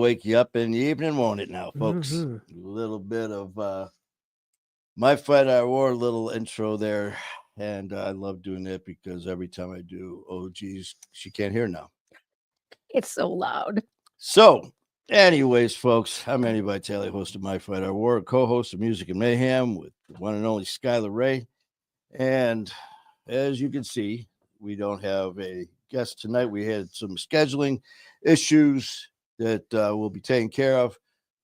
wake you up in the evening, won't it now, folks? Mhm. A little bit of My Fight Our War little intro there. And I love doing it because every time I do, oh, geez, she can't hear now. It's so loud. So, anyways, folks, I'm Andy Vitale, host of My Fight Our War, co-host of Music and Mayhem with the one and only Skylar Ray. And as you can see, we don't have a guest tonight. We had some scheduling issues that we'll be taking care of,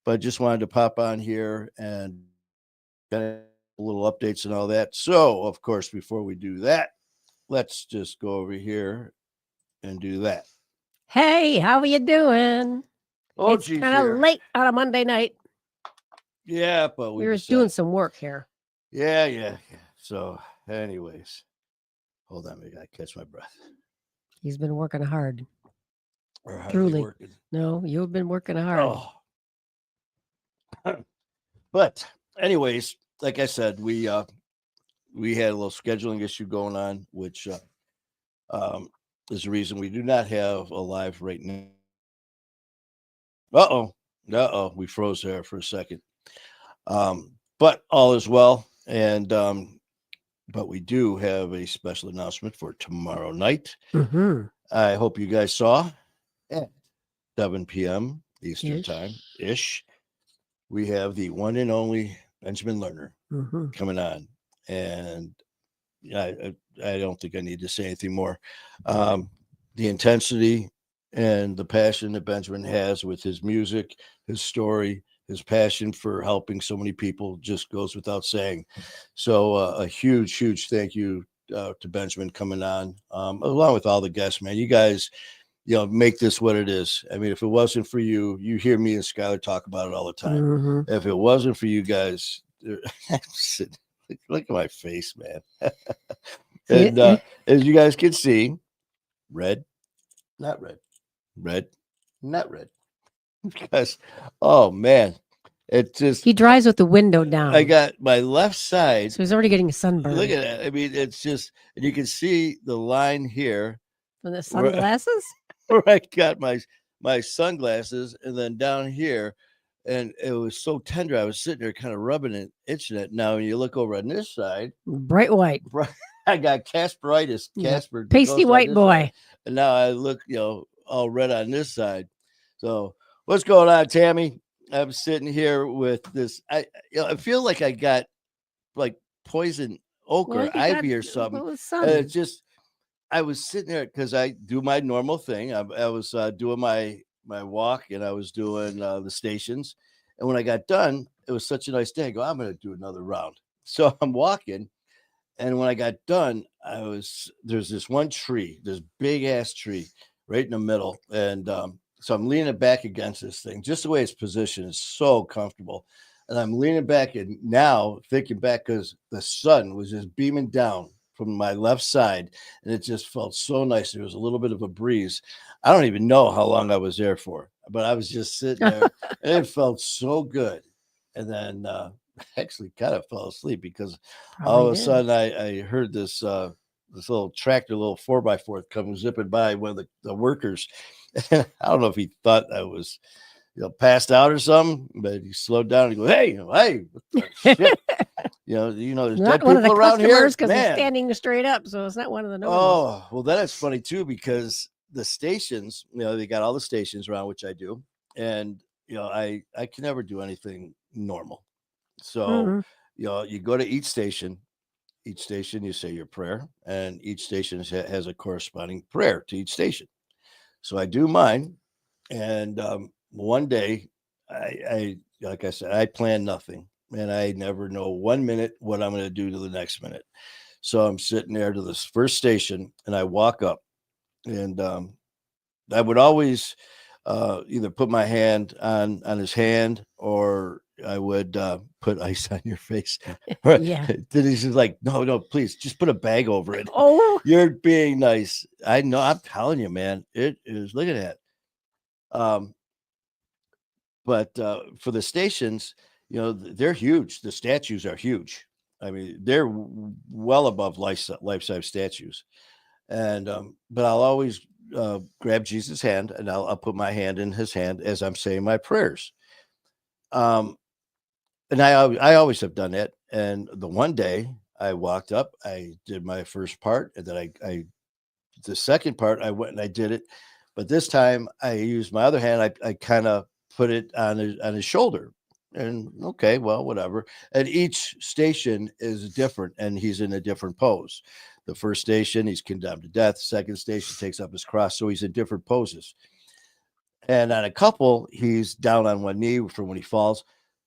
but just wanted to pop on here and kind of little updates and all that. So, of course, before we do that, let's just go over here and do that. Hey, how are you doing? Oh, It's geez, kind of here. late on a Monday night. Yeah, but We were doing some work here. Yeah. So, anyways, hold on, I gotta catch my breath. He's been working hard. Or hardly Truly. working. No, you've been working hard. Oh. But anyways, like I said, we had a little scheduling issue going on, which is the reason we do not have a live right now. We froze there for a second. But all is well, and but we do have a special announcement for tomorrow night. Mm-hmm. I hope you guys saw at 7 p.m. Eastern Ish. time ish. We have the one and only Benjamin Lerner Mm-hmm. coming on, and I don't think I need to say anything more. The intensity and the passion that Benjamin has with his music, his story, his passion for helping so many people just goes without saying. So a huge thank you to Benjamin coming on, along with all the guests, man. You guys, make this what it is. I mean, if it wasn't for you, you hear me and Skylar talk about it all the time. Mm-hmm. If it wasn't for you guys, look at my face, man. And as you guys can see, red, not red, red, not red. Because, oh man, it just. He drives with the window down. I got my left side. So he's already getting a sunburn. Look at that. I mean, it's just, and you can see the line here From the sunglasses? where I got my sunglasses, and then down here, and it was so tender. I was sitting there kind of rubbing it, itching it. Now, when you look over on this side, Bright white. I got Casperitis, Casper. Pasty white boy. Side. And now I look, all red on this side. So what's going on, Tammy? I'm sitting here with this. I feel like I got like poison oak or ivy or something. It's just, I was sitting there because I do my normal thing. I was doing my walk, and I was doing the stations. And when I got done, it was such a nice day. I go, I'm going to do another round. So I'm walking. And when I got done, there's this one tree, this big ass tree right in the middle. And so I'm leaning back against this thing, just the way it's positioned is so comfortable. And I'm leaning back and now thinking back because the sun was just beaming down from my left side. And it just felt so nice. There was a little bit of a breeze. I don't even know how long I was there for, but I was just sitting there and it felt so good. And then, actually kind of fell asleep because all of a sudden I heard this little tractor, little 4x4 come zipping by one of the workers. I don't know if he thought I was passed out or something, but he slowed down and he goes, hey, what the shit? There's not dead one of the people around here because he's standing straight up, so it's not one of the normals. Oh, well, that is funny too, because the stations, they got all the stations around, which I do, and I can never do anything normal. So, you go to each station, you say your prayer, and each station has a corresponding prayer to each station. So I do mine. And one day, I like I said, I plan nothing, and I never know 1 minute what I'm going to do to the next minute. So I'm sitting there to this first station, and I walk up, and I would always either put my hand on his hand, or I would put ice on your face. Yeah. Then he's just like, no, please, just put a bag over it. Oh, you're being nice. I know. I'm telling you, man. It is. Look at that. But for the stations, they're huge. The statues are huge. I mean, they're well above life-size statues. And but I'll always grab Jesus' hand, and I'll put my hand in his hand as I'm saying my prayers. Um, and I always have done that. And the one day I walked up, I did my first part, and then I the second part I went and I did it, but this time I used my other hand. I kind of put it on his shoulder, and okay, well, whatever. And each station is different, and he's in a different pose. The first station, he's condemned to death. Second station, takes up his cross, so he's in different poses. And on a couple, he's down on one knee from when he falls.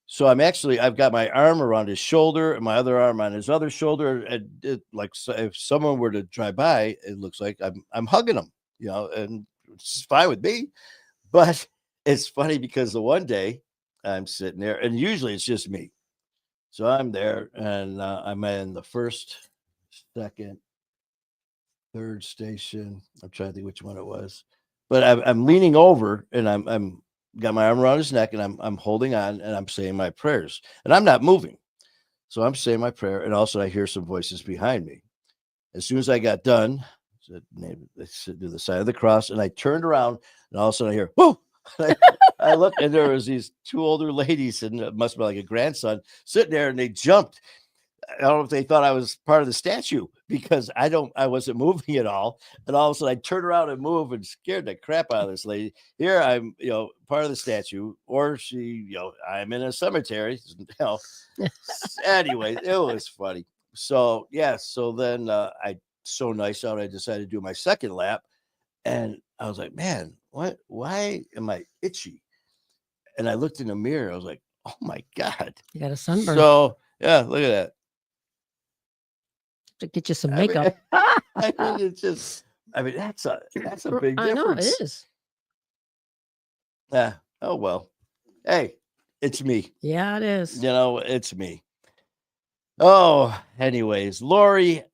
So I've got my arm around his shoulder and my other arm on his other shoulder. And if someone were to drive by, it looks like I'm hugging him, and it's fine with me. But it's funny because the one day I'm sitting there, and usually it's just me. So I'm there, and I'm in the first, second, third station. I'm trying to think which one it was, but I'm leaning over, and I'm got my arm around his neck, and I'm holding on, and I'm saying my prayers, and I'm not moving. So I'm saying my prayer, and also I hear some voices behind me. As soon as I got done, I do the sign of the cross, and I turned around, and all of a sudden I hear, whoo! I looked, and there was these two older ladies, and it must be like a grandson sitting there, and they jumped. I don't know if they thought I was part of the statue, because I wasn't moving at all. And all of a sudden I turned around and moved and scared the crap out of this lady. Here I'm, part of the statue, or I'm in a cemetery, Anyway, it was funny. So, yeah. So then so nice out, I decided to do my second lap. And I was like, man, why am I itchy? And I looked in the mirror. I was like, oh my God. You got a sunburn. So, yeah, look at that. To get you some makeup. That's a big difference. I know, it is. Yeah. Oh, well. Hey, it's me. Yeah, it is. It's me. Oh, anyways, Lori,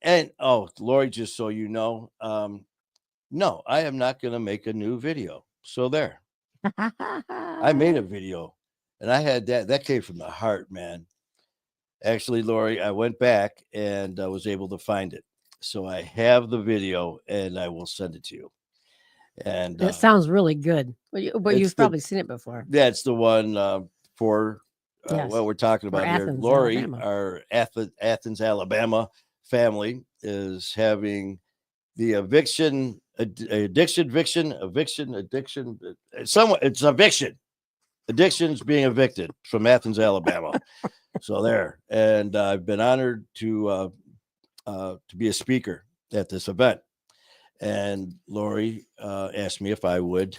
just so you know, no, I am not going to make a new video. So there. I made a video, and I had that came from the heart, man. Actually, Lori, I went back and I was able to find it. So I have the video, and I will send it to you. And that sounds really good. But you've probably seen it before. That's the one for what we're talking about here. Athens, Lori, Alabama. Our Athens, Alabama family is having the eviction. It's eviction. Addiction's being evicted from Athens, Alabama. So there, and I've been honored to be a speaker at this event. And Lori asked me if I would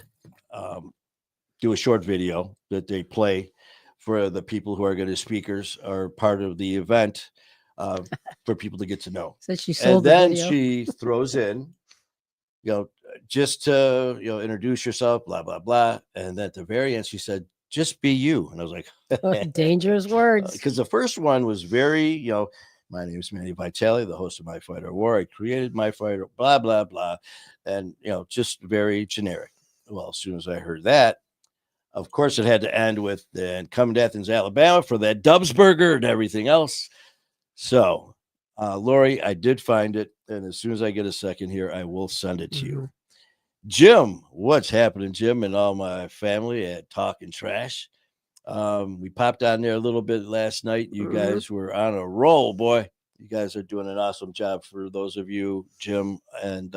do a short video that they play for the people who are going to speakers or part of the event for people to get to know. So she sold and then the video. She throws in, just to introduce yourself, blah blah blah, and then at the very end she said, "Just be you." And I was like, dangerous words. Because the first one was very, my name is Manny Vitale, the host of My Fighter War. I created My Fighter, blah, blah, blah. And, just very generic. Well, as soon as I heard that, of course, it had to end with, and coming to Athens, Alabama for that Dubs burger and everything else. So, Lori, I did find it. And as soon as I get a second here, I will send it to you. Jim, what's happening, Jim, and all my family at Talking Trash? We popped on there a little bit last night. You guys were on a roll, boy. You guys are doing an awesome job. For those of you, Jim and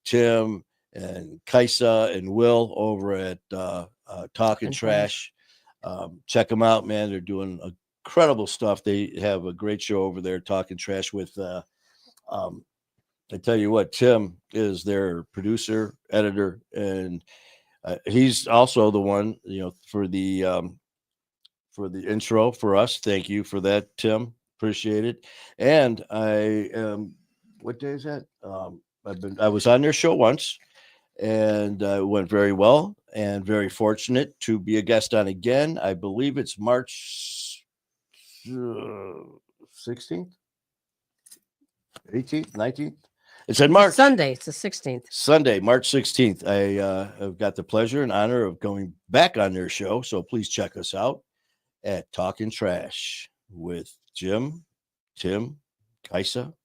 Tim and Kaisa and Will over at Talking Trash. Check them out, man. They're doing incredible stuff. They have a great show over there, Talking Trash with I tell you what, Tim is their producer, editor, and he's also the one, for the intro for us. Thank you for that, Tim. Appreciate it. And I am, what day is that? I was on their show once, and it went very well, and very fortunate to be a guest on again. I believe it's March 16th, 18th, 19th. It's in March. Sunday. It's the 16th. Sunday, March 16th. I have got the pleasure and honor of going back on their show. So please check us out at Talking Trash with Jim, Tim, Kaisa,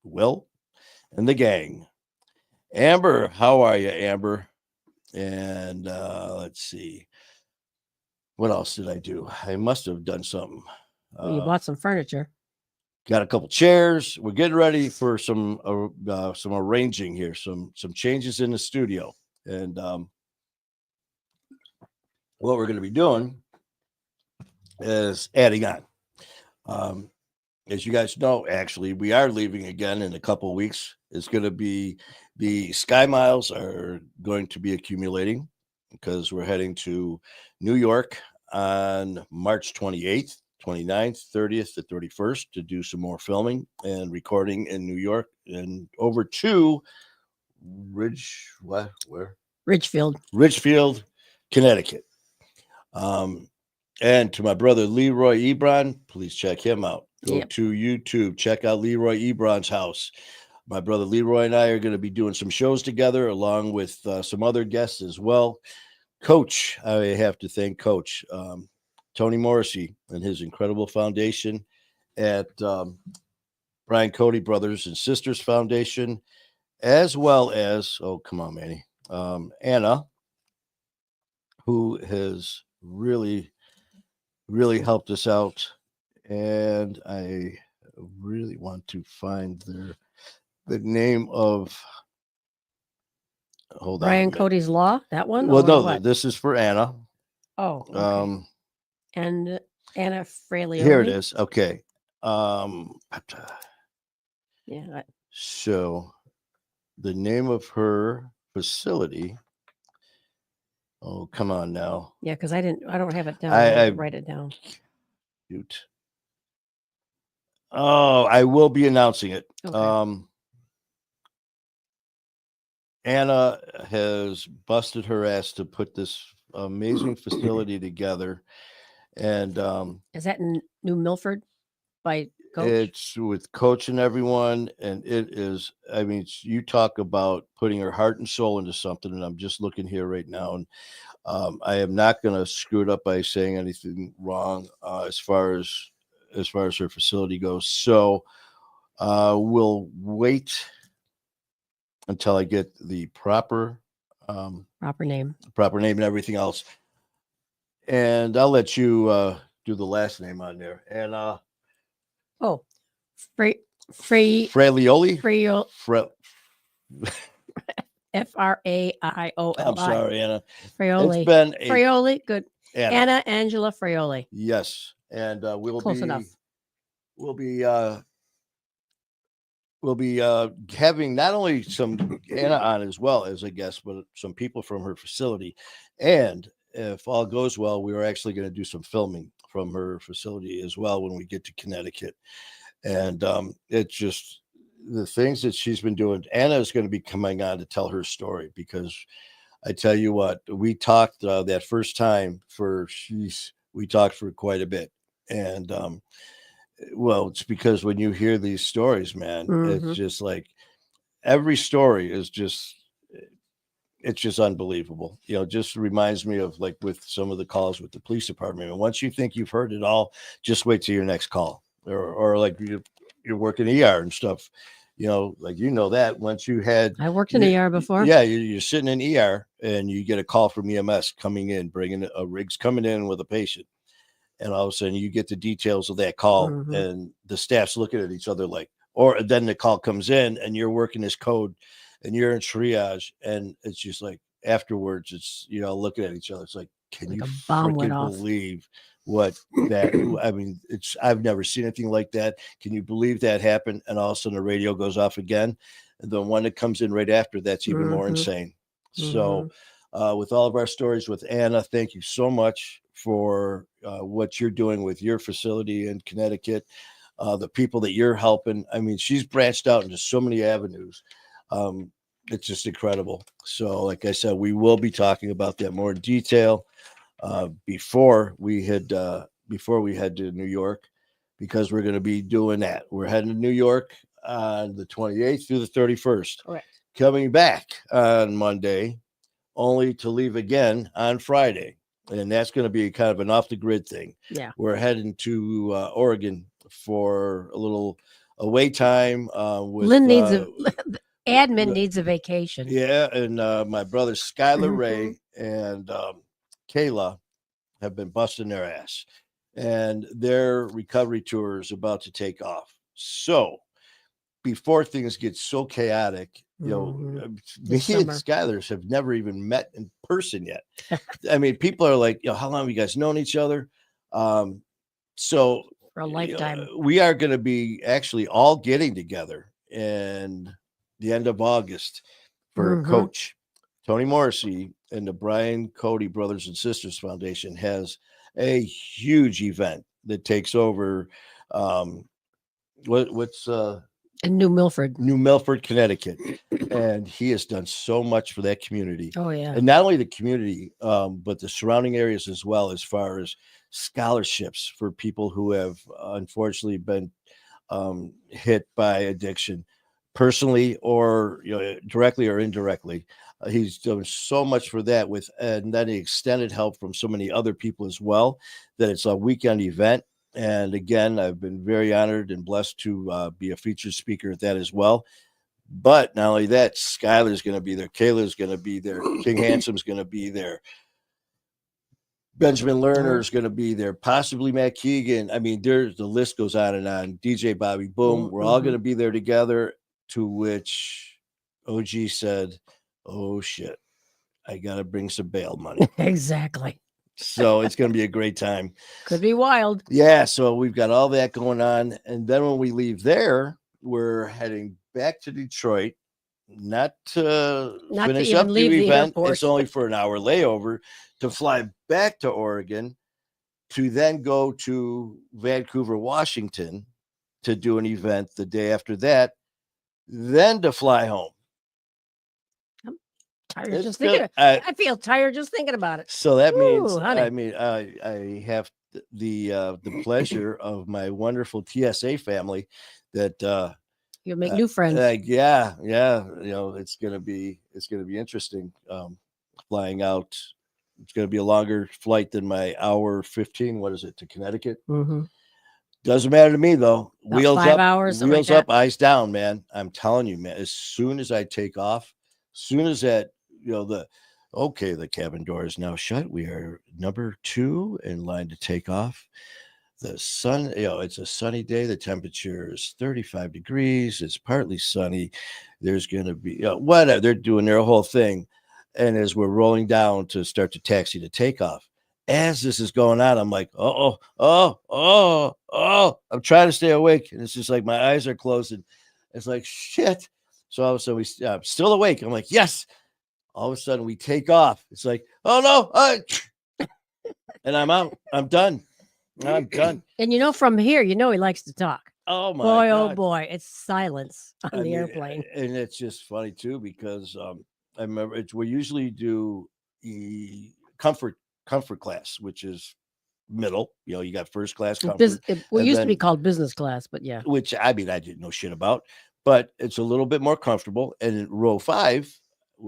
Will, and the gang. Amber, how are you, Amber? And let's see. What else did I do? I must have done something. Well, you bought some furniture. Got a couple chairs. We're getting ready for some arranging here, some changes in the studio, and what we're going to be doing is adding on. As you guys know, actually, we are leaving again in a couple of weeks. It's going to be the Sky Miles are going to be accumulating because we're heading to New York on March 28th, 29th, 30th, to 31st to do some more filming and recording in New York and over to Ridgefield, Connecticut. And to my brother Leroy Ebron, please check him out. Go to YouTube, check out Leroy Ebron's house. My brother Leroy and I are going to be doing some shows together along with some other guests as well. Coach, I have to thank Coach Tony Morrissey and his incredible foundation at Brian Cody Brothers and Sisters Foundation, as well as, oh, come on, Manny, Anna, who has really helped us out. And I really want to find the name of, hold on. Brian Cody's Law, that one? Well, no, what? This is for Anna. Oh, okay. And Anna Fralioli. Here it is. Okay. Yeah. So the name of her facility. Oh, come on now. Yeah, because I don't have it down. I write it down. Shoot. Oh, I will be announcing it. Okay. Anna has busted her ass to put this amazing facility together. And is that in New Milford by Coach? It's with Coach and everyone. And it is, I mean, you talk about putting her heart and soul into something. And I'm just looking here right now. And I am not going to screw it up by saying anything wrong as far as her facility goes. So we'll wait until I get the proper name and everything else. And I'll let you do the last name on there. And Fralioli. Fraioli. I'm sorry, Anna. Fraioli. It's been Fraioli. Good. Anna Angela Fraioli. Yes, and we'll be having not only some Anna on as well as a guest, but some people from her facility. And if all goes well, we are actually going to do some filming from her facility as well when we get to Connecticut. And it's just the things that she's been doing. Anna is going to be coming on to tell her story because I tell you what, we talked that first time we talked for quite a bit. And well, it's because when you hear these stories, man, it's just like every story is just, it's just unbelievable. You know, just reminds me of like with some of the calls with the police department. And once you think you've heard it all, just wait till your next call or like you're working ER and stuff, you know, like, you know, that once you had, I worked in ER before. Yeah. You're sitting in ER and you get a call from EMS coming in, bringing a rig's coming in with a patient. And all of a sudden you get the details of that call and the staff's looking at each other like, or then the call comes in and you're working this code and you're in triage. And it's just like, afterwards, it's, you know, looking at each other. It's like, can you freaking believe what that, I mean, I've never seen anything like that. Can you believe that happened? And all of a sudden the radio goes off again. And the one that comes in right after, that's even more insane. So with all of our stories with Anna, thank you so much for what you're doing with your facility in Connecticut, the people that you're helping. I mean, she's branched out into so many avenues. It's just incredible. So like I said, we will be talking about that more in detail before we head to New York, because we're going to be doing that. We're heading to New York on the 28th through the 31st. Correct. Coming back on Monday, only to leave again on Friday. And that's going to be kind of an off the grid thing. Yeah. We're heading to Oregon for a little away time. With, Lynn needs Admin needs a vacation. Yeah, and my brother Skylar Mhm. Ray and Kayla have been busting their ass, and their recovery tour is about to take off. So before things get so chaotic, Mhm. me This and summer. Skylar's have never even met in person yet. I mean, people are like, how long have you guys known each other? Um, so For a lifetime. we are going to be actually all getting together in the end of August for a Mhm. coach. Tony Morrissey and the Brian Cody Brothers and Sisters Foundation has a huge event that takes over. What's In New Milford. New Milford, Connecticut, and he has done so much for that community. Oh, yeah. And not only the community, but the surrounding areas as well, as far as scholarships for people who have unfortunately been hit by addiction, personally or directly or indirectly. He's done so much for that, with and then he extended help from so many other people as well, that it's a weekend event. And again, I've been very honored and blessed to be a featured speaker at that as well. But not only that, Skylar's going to be there, Kayla's going to be there, King Handsome's going to be there, Benjamin Lerner is going to be there, possibly Matt Keegan. I mean, there's the list goes on and on. DJ Bobby Boom, we're all going to be there together. To which OG said, "Oh shit, I got to bring some bail money." Exactly. So it's going to be a great time. Could be wild. Yeah, so we've got all that going on, and then when we leave there, we're heading back to Detroit. Not to Not to finish even up leave the the event. airport. It's only for an hour layover to fly back to Oregon, to then go to Vancouver, Washington to do an event the day after that, then to fly home. Tired It's just good. thinking. I feel tired just thinking about it. So that means, Ooh, honey. I mean, I have the pleasure of my wonderful TSA family that You'll make new friends. yeah, it's gonna be interesting. Flying out, it's gonna be a longer flight than my hour 15. What is it, to Connecticut? Mm-hmm. Doesn't matter to me though. About Wheels 5 up, hours, something like wheels up, that. eyes down, man. I'm telling you, man. As soon as I take off, as soon as that, the cabin door is now shut. We are number 2 in line to take off. The sun, it's a sunny day. The temperature is 35 degrees. It's partly sunny. There's going to be, whatever. They're doing their whole thing. And as we're rolling down to start to taxi to takeoff, as this is going on, I'm like, I'm trying to stay awake. And it's just like my eyes are closing. It's like, shit. So all of a sudden, I'm still awake. I'm like, yes. All of a sudden, we take off. It's like, oh no. And I'm out. I'm done. I'm done. And from here, he likes to talk. Oh my boy, God. oh boy, it's silence on the mean, airplane. And it's just funny too, because I remember we usually do comfort class, which is middle. You got first class comfort. It and used to be then- called business class, but yeah. which I mean I didn't know shit about, but it's a little bit more comfortable. And in row 5,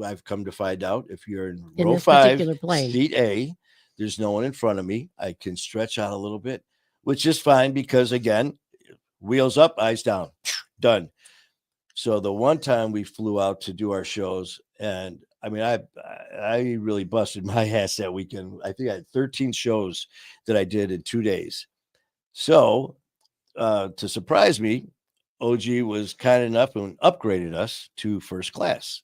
I've come to find out, if you're in row this 5, particular plane. seat A, there's no one in front of me. I can stretch out a little bit, which is fine because, again, wheels up, eyes down, done. So the one time we flew out to do our shows, and I mean, I really busted my ass that weekend. I think I had 13 shows that I did in 2 days. So to surprise me, OG was kind enough and upgraded us to first class.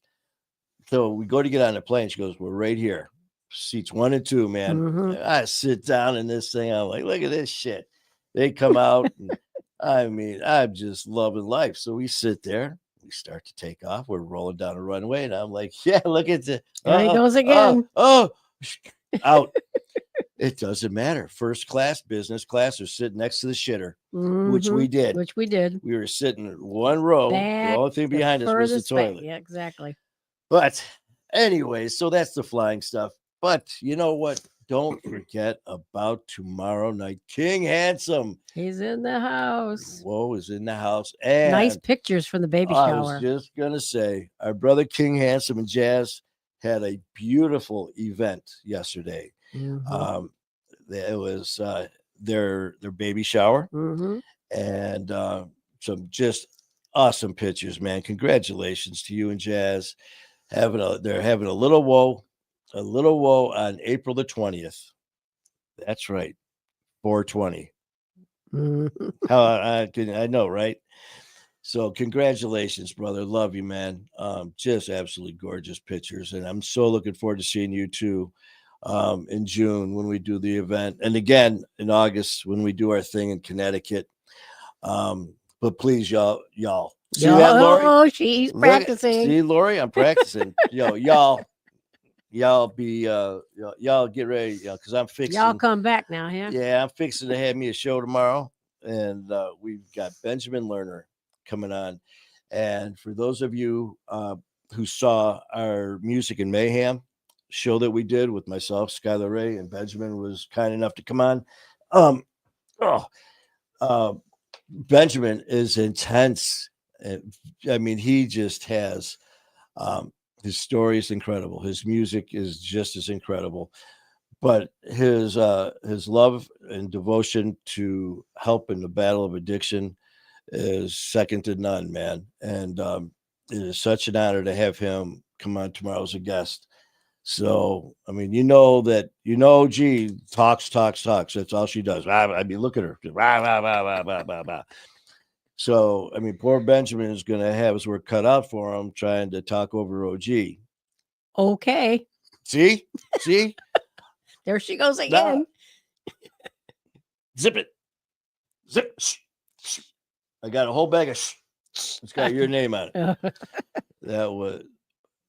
So we go to get on the plane. She goes, "We're right here, seats 1 and 2, man." Mhm. I sit down in this thing. I'm like, look at this shit. They come out. And, I mean, I'm just loving life. So we sit there. We start to take off. We're rolling down the runway, and I'm like, yeah, look at the. There he goes again. Out. It doesn't matter. First class, business class, or sitting next to the shitter, which we Mhm. did. Which we did. We were sitting in one row. Back The only thing the behind us was the furthest back. toilet. Yeah, exactly. But anyway, so that's the flying stuff. But you know what? Don't forget about tomorrow night. King Handsome. He's in the house. Whoa, is in the house. And Nice pictures from the baby I shower. was just going to say, our brother King Handsome and Jazz had a beautiful event yesterday. Mhm. It was their baby shower, Mhm. and some just awesome pictures, man. Congratulations to you and Jazz. They're having a little woe on April the 20th. That's right, 420. Mhm. How I know, right? So congratulations, brother. Love you, man. Just absolutely gorgeous pictures, and I'm so looking forward to seeing you too in June when we do the event, and again in August when we do our thing in Connecticut. But please, y'all, see that, Lori? Oh, she's practicing. See, Lori, I'm practicing. Y'all be y'all get ready, because I'm Y'all fixing. come back now, yeah? Yeah, I'm fixing to have me a show tomorrow, and we've got Benjamin Lerner coming on. And for those of you who saw our Music and Mayhem show that we did with myself, Skylar Ray, and Benjamin was kind enough to come on. Um, oh, uh, Benjamin is intense. I mean, he just has his story is incredible. His music is just as incredible, but his love and devotion to help in the battle of addiction is second to none, man. And it is such an honor to have him come on tomorrow as a guest. So, I mean, G talks. That's all she does. I mean, look at her. Just rah, rah, rah, rah, rah, rah, rah. So, I mean, poor Benjamin is going to have his work cut out for him trying to talk over OG. Okay. See? There she goes Nah. again. Zip it. Zip. I got a whole bag of it's got your name on it. That was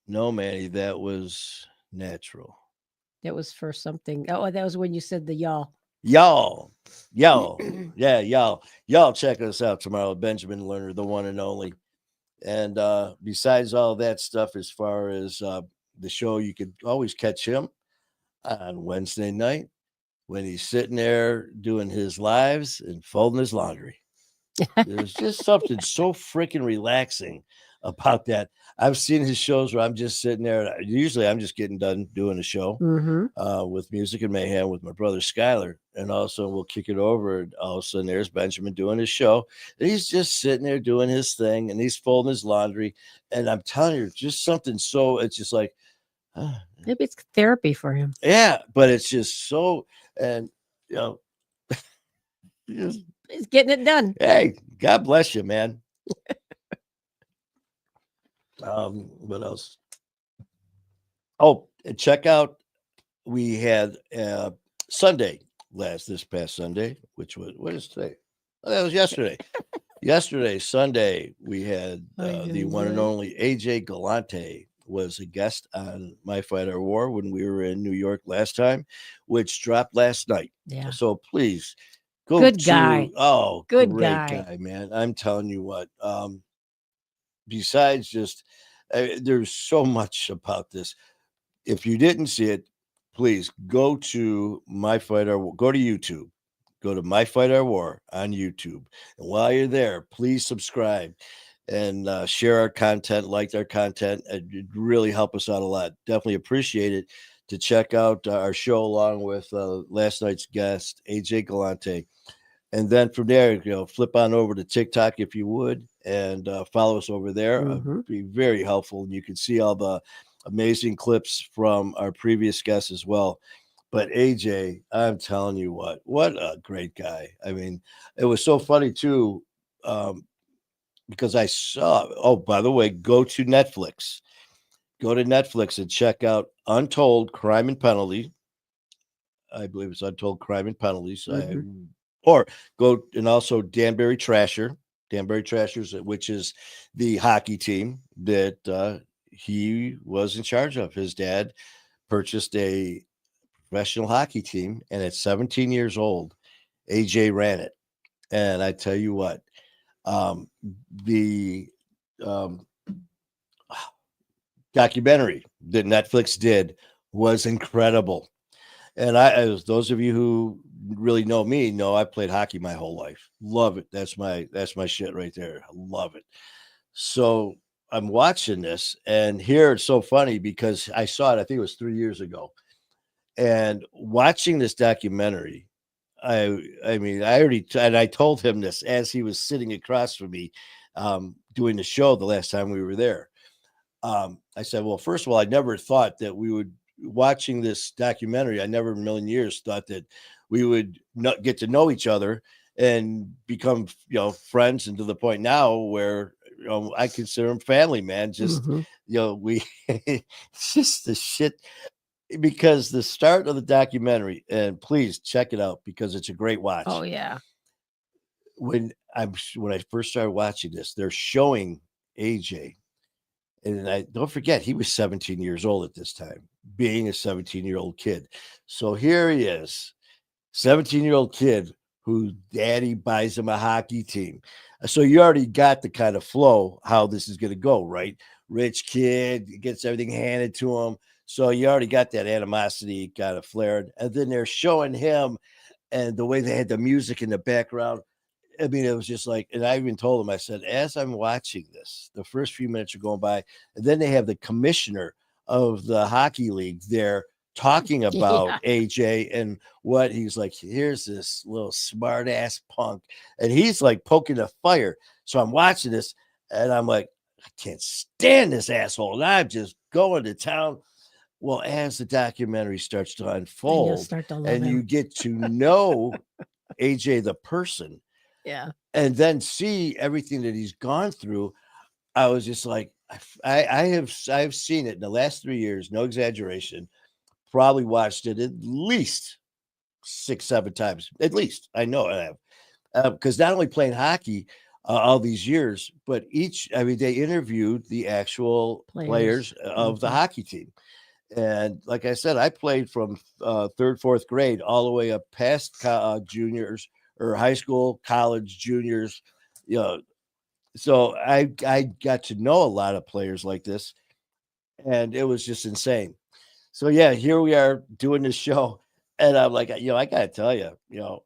no, Manny. That was natural. That was for something. Oh, that was when you said the y'all. Y'all, yeah, y'all check us out tomorrow. Benjamin Lerner, the one and only. And besides all that stuff, as far as the show, you could always catch him on Wednesday night when he's sitting there doing his lives and folding his laundry. There's just something so freaking relaxing about that. I've seen his shows where I'm just sitting there. Usually, I'm just getting done doing a show with Music and Mayhem with my brother Skylar, and also we'll kick it over. And all of a sudden, there's Benjamin doing his show. And he's just sitting there doing his thing, and he's folding his laundry. And I'm telling you, just something so it's just like, Maybe it's therapy for him. yeah, but it's just so, and just, He's getting it done. hey, God bless you, man. What else? Oh, and check out. We had Sunday this past Sunday, which was what is today? Oh, that was yesterday. Yesterday, Sunday, we had the one and only AJ Galante was a guest on My Fight or War when we were in New York last time, which dropped last night. Yeah. So please go. Good guy. Oh, good great guy, man. I'm telling you what. Besides just, there's so much about this. If you didn't see it, please go to My Fight or War. Go to YouTube. Go to My Fight or War on YouTube. And while you're there, please subscribe and share our content, like our content. It'd really help us out a lot. Definitely appreciate it to check out our show along with last night's guest, AJ Galante. And then from there, flip on over to TikTok if you would, and follow us over there. It'd be very helpful. And you can see all the amazing clips from our previous guests as well. But AJ, I'm telling you what a great guy. I mean, it was so funny too, because I saw, oh, by the way, go to Netflix. Go to Netflix and check out Untold Crime and Penalty. I believe it's Untold Crime and Penalties. Or go and also Danbury Trasher. Danbury Trashers, which is the hockey team that he was in charge of. His dad purchased a professional hockey team, and at 17 years old, AJ ran it. And I tell you what, the documentary that Netflix did was incredible. And as those of you who really know me, know I played hockey my whole life. Love it. That's my shit right there. I love it. So I'm watching this, and here it's so funny because I saw it, I think it was 3 years ago. And watching this documentary, I mean, I already, and I told him this as he was sitting across from me, doing the show the last time we were there. I said, well, first of all, I never thought that we would, watching this documentary, I never in a million years thought that we would not get to know each other and become, friends, and to the point now where, I consider him family, man. Just, Mhm. we, it's just the shit, because the start of the documentary, and please check it out because it's a great watch. Oh yeah. When I first started watching this, they're showing AJ, and I don't forget he was 17 years old at this time, being a 17-year-old kid. So here he is, 17-year-old kid who daddy buys him a hockey team. So you already got the kind of flow how this is going to go, right? Rich kid gets everything handed to him. So you already got that animosity kind of flared. And then they're showing him, and the way they had the music in the background. I mean, it was just like, and I even told him, I said, as I'm watching this, the first few minutes are going by, and then they have the commissioner of the hockey league there talking about Yeah. AJ and what he's like. Here's this little smart ass punk, and he's like poking the fire. So I'm watching this, and I'm like, I can't stand this asshole. And I'm just going to town. Well, as the documentary starts to And you'll unfold, start to love and you him. get to know AJ the person, Yeah. and then see everything that he's gone through, I was just like, I've seen it in the last 3 years, no exaggeration. Probably watched it at least 6, 7 times, at least. I know I have, because not only playing hockey all these years, but they interviewed the actual players of the Mhm. hockey team. And like I said, I played from third, fourth grade all the way up past juniors or high school, college, juniors. You know, so I got to know a lot of players like this, and it was just insane. So yeah, here we are doing this show, and I'm like, I gotta tell you,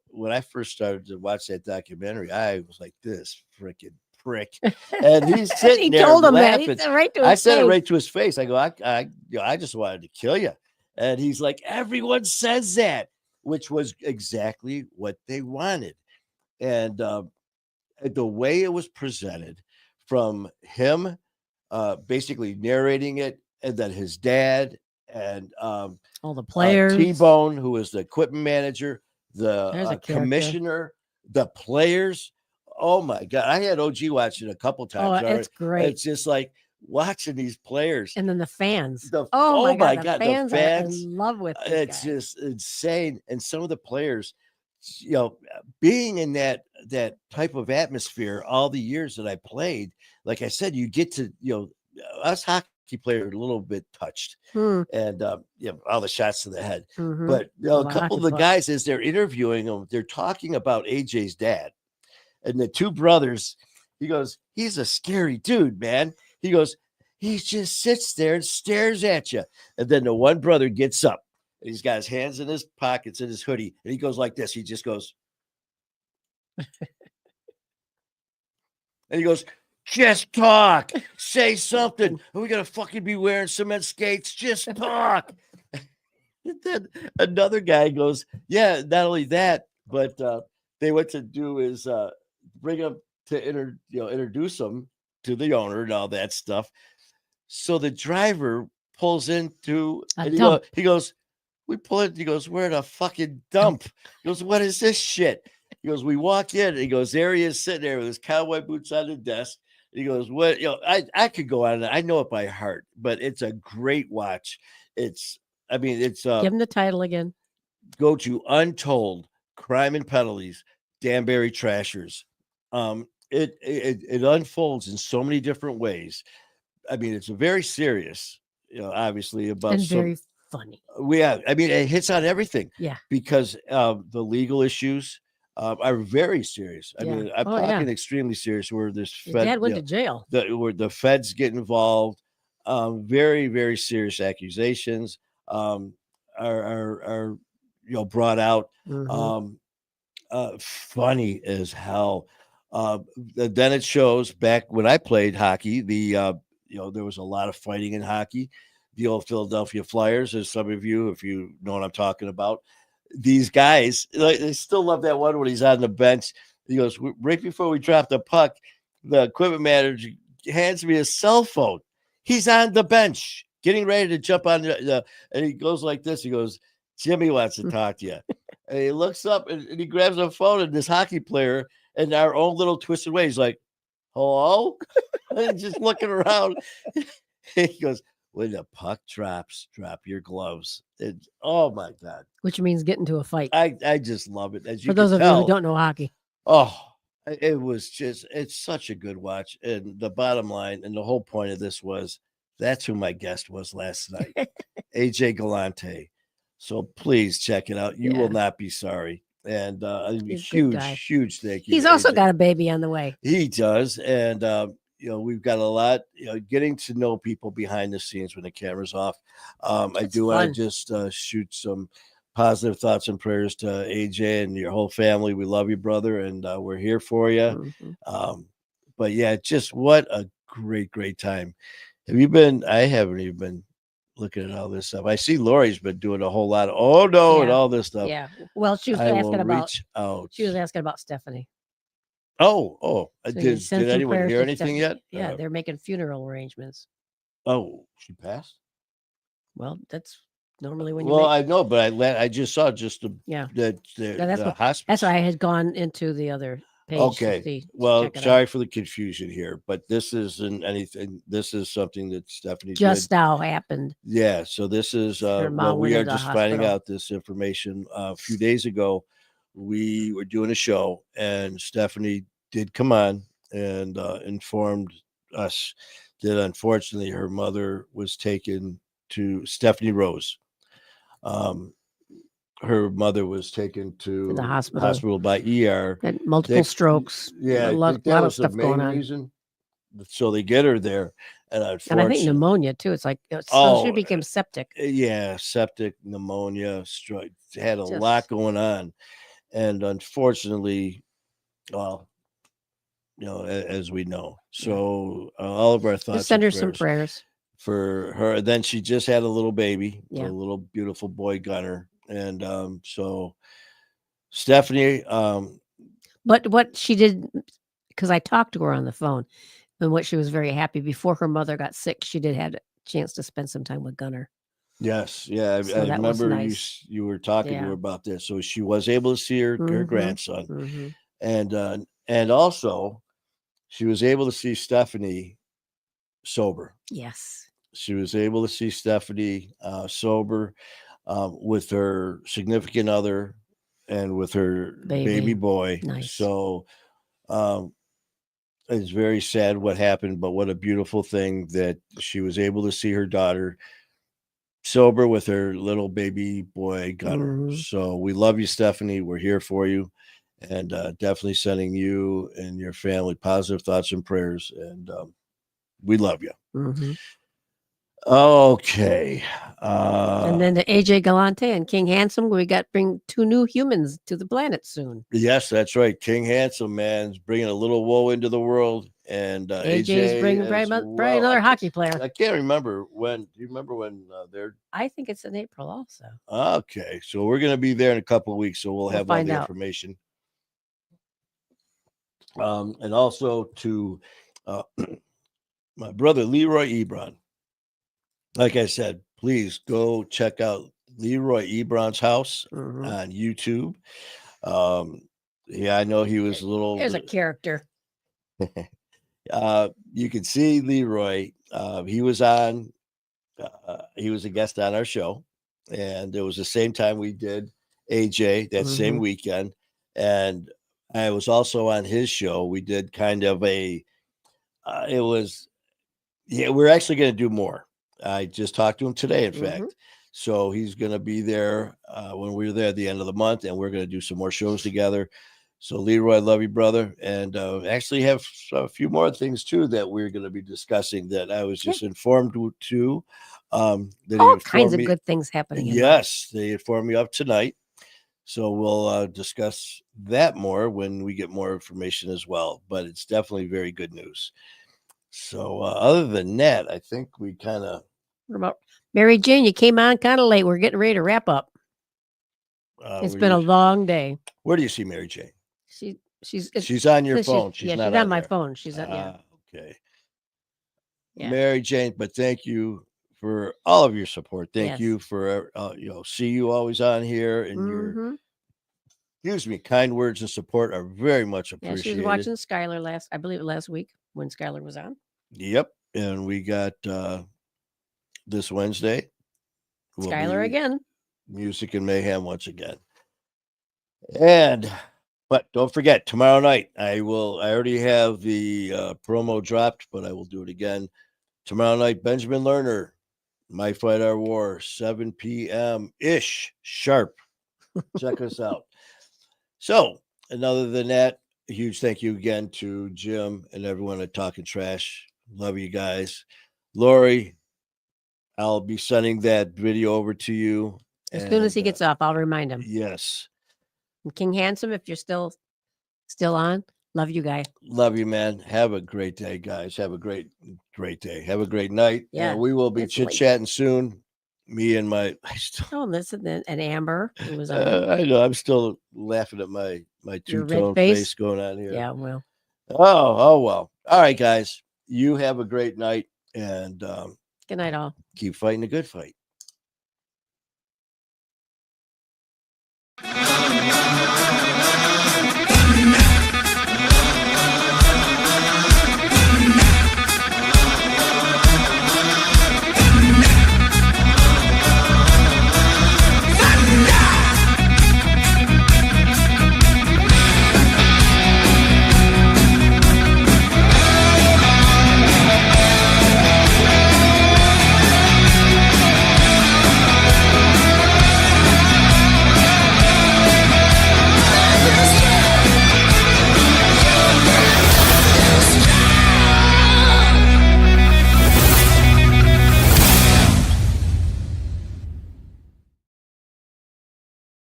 when I first started to watch that documentary, I was like, this freaking prick, and he's sitting He there told him that. He laughing. said right to I his said it face. right to his face. I go, I just wanted to kill you, and he's like, everyone says that, which was exactly what they wanted, and the way it was presented from him, basically narrating it, and then his dad and All the players. T-Bone, who was the equipment manager, There's a the character. commissioner, the players. Oh my God. I had OG watch it a couple times. Oh, it's great. It's just like watching these players. And then the fans. Oh Oh my the God, fans the are fans. in love with these It's guys. just insane. And some of the players, being in that type of atmosphere all the years that I played, like I said, you get to, us hockey players are a little bit touched, and all the shots to the head. Mhm. But Well, a the couple hockey of the puck. guys, as they're interviewing them, they're talking about AJ's dad and the two brothers. He goes, he's a scary dude, man. He goes, he just sits there and stares at you. And then the one brother gets up, and he's got his hands in his pockets in his hoodie, and he goes like this. He just goes, and he goes, just talk, say something. Are we gonna fucking be wearing cement skates? Just talk. And then another guy goes, yeah, not only that, but they went to do is bring him to introduce him to the owner and all that stuff. So the driver pulls into, and he goes, we pull it. He goes, we're in a fucking dump. He goes, what is this shit? He goes, we walk in. And he goes, there he is sitting there with his cowboy boots on the desk. And he goes, what? I could go on. I know it by heart, but it's a great watch. It's Give him the title again. Go to Untold Crime and Penalties, Danbury Trashers. It unfolds in so many different ways. I mean, it's very serious, obviously about and very funny. It hits on everything. Yeah. Because the legal issues are very serious. I mean, I'm talking extremely serious, where there's dad went to jail. Where the feds get involved. Very, very serious accusations are brought out. Mhm. Funny as hell. Then it shows back when I played hockey, there was a lot of fighting in hockey. The old Philadelphia Flyers, as some of you, if you know what I'm talking about, these guys, they still love that one when he's on the bench. He goes, right before we drop the puck, the equipment manager hands me his cell phone. He's on the bench getting ready to jump on and he goes like this. He goes, Jimmy wants to talk to you. And he looks up and he grabs a phone and this hockey player in our own little twisted way. He's like, hello? And just looking around. He goes, when the puck drops, drop your gloves. Oh my God. Which means get into a fight. I just love it. As you For those can of tell, you who don't know hockey. oh, it was just, it's such a good watch. And the bottom line and the whole point of this was that's who my guest was last night, AJ Galante. So please check it out. You will not be sorry. And a He's a good guy. huge thank you. He's to also AJ. got a baby on the way. He does. And, we've got a lot, getting to know people behind the scenes when the camera's off. I do want to just shoot some positive thoughts and prayers to AJ and your whole family. We love you, brother, and we're here for you. Mhm. But yeah, just what a great time. Have you been? I haven't even been looking at all this stuff. I see Lori's been doing a whole lot of and Yeah. all this stuff. Yeah. Well, she was I will asking about. reach out. She was asking about Stephanie. Oh, So you did send some anyone prayers hear to anything Stephanie. yet? Yeah, they're making funeral arrangements. Oh, she passed? Well, that's normally when you. Well, make, I know, but I just saw just the yeah. the That's what. hospice. That's why I had gone into the other page. To Okay. see, Well, check it sorry out. for the confusion here, but this isn't anything. This is something that Stephanie Just did. now happened. Yeah. So this is Her mom well, we went are into the just finding hospital. out this information a few days ago. We were doing a show, and Stephanie did come on and informed us that unfortunately her mother was taken to Stephanie Rose. Her mother was taken to the hospital by ER. Had multiple strokes. Yeah, A I lot, think that lot of was the stuff going main on. reason. So they get her there, and And I think unfortunately, pneumonia too. It's like so oh, she became septic. yeah, septic, pneumonia, had a lot Just going on, and unfortunately, well, as we know, so all of our thoughts just send and her some prayers. for her. Then she just had a little baby, a Yeah. little beautiful boy Gunner, and so Stephanie, But what she did, because I talked to her on the phone, and what she was very happy before her mother got sick, she did had a chance to spend some time with Gunner. yes, yeah, So I that was remember nice. you were talking to her Yeah. about this. So she was able to see her Mhm. grandson, Mhm. and also she was able to see Stephanie sober. Yes. She was able to see Stephanie sober with her significant other and with her baby Baby. boy. Nice. So it's very sad what happened, but what a beautiful thing that she was able to see her daughter sober with her little baby boy Gunner. Mhm. So we love you, Stephanie. We're here for you, and definitely sending you and your family positive thoughts and prayers. And we love you. Mhm. Okay. And then the AJ Galante and King Handsome, we got bring 2 new humans to the planet soon. Yes, that's right. King Handsome, man, is bringing a little woe into the world, and AJ's AJ bringing as probably well. another hockey player. I can't remember when. Do you remember when they're? I think it's in April also. Okay, so we're going to be there in a couple of weeks, so we'll have all find the out. information. And also to my brother Leroy Ebron. Like I said, please go check out Leroy Ebron's house Mhm. on YouTube. Yeah, I know he was a little. There's a character. You can see Leroy. He was on. He was a guest on our show, and it was the same time we did AJ that same Mhm. weekend, and I was also on his show. We did kind of a. It was, yeah. We're actually going to do more. I just talked to him today, in fact. Mhm. So he's going to be there when we're there at the end of the month, and we're going to do some more shows together. So Leroy, I love you, brother, and actually have a few more things too that we're going to be discussing that I was just informed to. That he All kinds informed of me. good things happening in life. Yes, they informed me of tonight. So we'll discuss that more when we get more information as well. But it's definitely very good news. So other than that, I think we kind of. What about Mary Jane? You came on kind of late. We're getting ready to wrap up. It's been a long day. Where do you see Mary Jane? She She's on your she's phone. She's yeah, not she's on my there. phone. She's on yeah. Okay. Yeah. Mary Jane, but thank you for all of your support. Thank Yes. you for see you always on here, and your Mhm. kind words and support are very much Yeah, she was appreciated. watching Skylar last week when Skylar was on. Yep, and we got this Wednesday. Will Skylar be again. Music and Mayhem once again. And but don't forget, tomorrow night I already have the promo dropped, but I will do it again. Tomorrow night, Benjamin Lerner, My Fight Our War, 7 p.m. ish sharp. Check us out. So, and other than that, a huge thank you again to Jim and everyone at Talking Trash. Love you guys. Lori, I'll be sending that video over to you. As soon as he gets off, I'll remind him. Yes. And King Handsome, if you're still on, love you, guy. Love you, man. Have a great day, guys. Have a great day. Have a great night. Yeah. We will be chit chatting soon. Me and my listen, and Amber, who was on. I know. I'm still laughing at my two-tone face going on here. Yeah, well. Oh well. All right, guys. You have a great night, and good night, all. Keep fighting the good fight.